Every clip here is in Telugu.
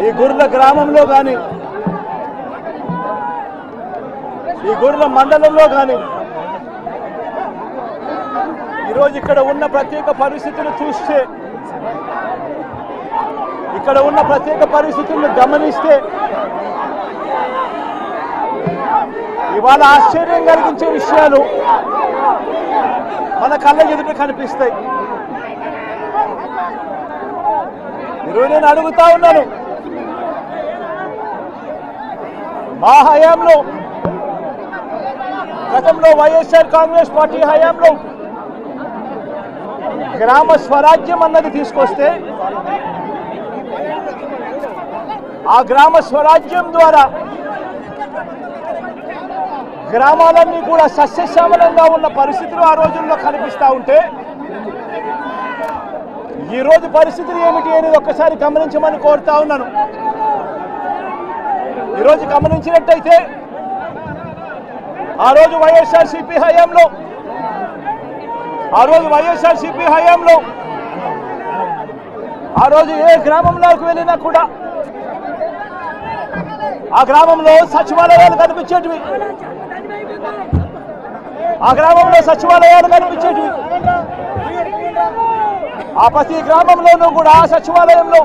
ఈ గుర్ల గ్రామంలో కానీ ఈ గుర్ల మండలంలో కానీ ఈరోజు ఇక్కడ ఉన్న ప్రత్యేక పరిస్థితులు చూస్తే ఇక్కడ ఉన్న ప్రత్యేక పరిస్థితులను గమనిస్తే ఇవాళ ఆశ్చర్యం కలిగించే విషయాలు మన కళ్ళ ఎదుట కనిపిస్తాయి. ఈరోజు నేను అడుగుతా ఉన్నాను, మా హయాంలో గతంలో వైఎస్ఆర్ కాంగ్రెస్ పార్టీ హయాంలో గ్రామ స్వరాజ్యం అన్నది తీసుకొస్తే ఆ గ్రామ స్వరాజ్యం ద్వారా గ్రామాలన్నీ కూడా సస్యశ్యామలంగా ఉన్న పరిస్థితులు ఆ రోజుల్లో కనిపిస్తూ ఉంటే ఈరోజు పరిస్థితులు ఏమిటి అనేది ఒక్కసారి గమనించమని కోరుతా ఉన్నాను. ఈరోజు గమనించినట్టయితే ఆ రోజు వైఎస్ఆర్సీపీ హయాంలో ఆ రోజు ఏ గ్రామంలోకి వెళ్ళినా కూడా ఆ గ్రామంలో సచివాలయాలు కనిపించేటివి, ఆ ప్రతి గ్రామంలోనూ కూడా ఆ సచివాలయంలో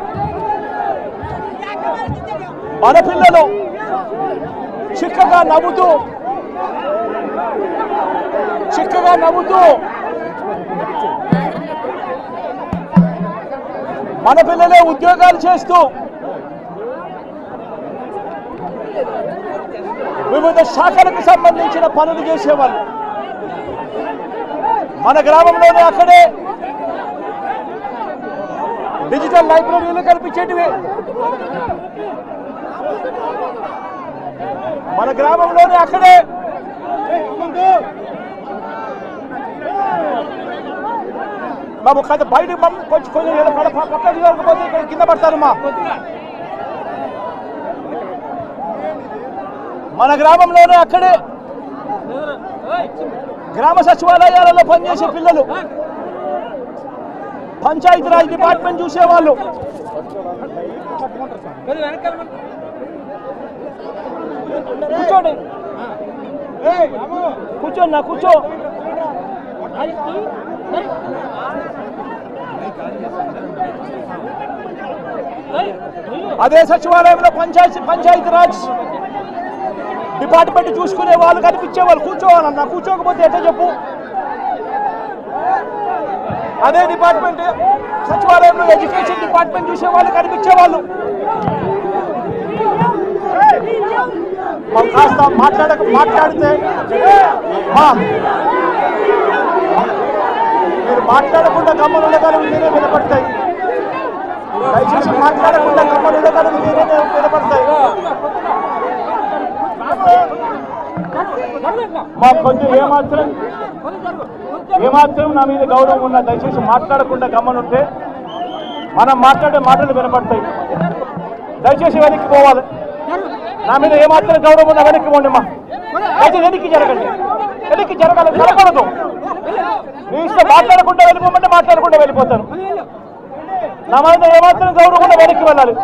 మన పిల్లలు చిక్కగా నవ్వుతూ మన పిల్లలే ఉద్యోగాలు చేస్తూ వివిధ శాఖలకు సంబంధించిన పనులు చేసేవాళ్ళు. మన గ్రామంలోనే అక్కడే డిజిటల్ లైబ్రరీలు కల్పించేటివి, మన గ్రామంలోనే అక్కడే బాబు కథ బయట కొంచెం పక్కకి జరగకపోతే ఇక్కడ కింద పడతారమ్మా. మన గ్రామంలోనే అక్కడే గ్రామ సచివాలయాలలో పనిచేసే పిల్లలు పంచాయతీరాజ్ డిపార్ట్మెంట్ చూసేవాళ్ళు, కూర్చోండి కూర్చోన్నా కూర్చో, అదే సచివాలయంలో పంచాయతీరాజ్ డిపార్ట్మెంట్ చూసుకునే వాళ్ళు కనిపించేవాళ్ళు. కూర్చోవాలన్నా, కూర్చోకపోతే ఎట్లా చెప్పు. అదే డిపార్ట్మెంట్ సచివాలయంలో ఎడ్యుకేషన్ డిపార్ట్మెంట్ చూసే వాళ్ళు కనిపించేవాళ్ళు. కాస్త మాట్లాడితే మీరు మాట్లాడకుండా గమ్మనుండగలరు మీరే వినపడతాయి. దయచేసి మాట్లాడకుండా గమ్మనుండగలరు మీరే వినపడతాయి. మాకు కొంచెం ఏమాత్రం నా మీద గౌరవం ఉన్నా దయచేసి మాట్లాడకుండా గమ్మనుంటే మనం మాట్లాడే మాటలు వినపడతాయి. దయచేసి వెనక్కి పోవాలి. నా మీద ఏమాత్రం గౌరవం ఉన్నా వెనక్కి పోండి అమ్మా. దయచేసి వెనక్కి జరగాలి, జరగకూడదు. మీ ఇష్టం, మాట్లాడకుండా వెళ్ళిపోమంటే మాట్లాడకుండా వెళ్ళిపోతాను. నా మీద ఏమాత్రం గౌరవం ఉన్నా వెనక్కి వెళ్ళాలి.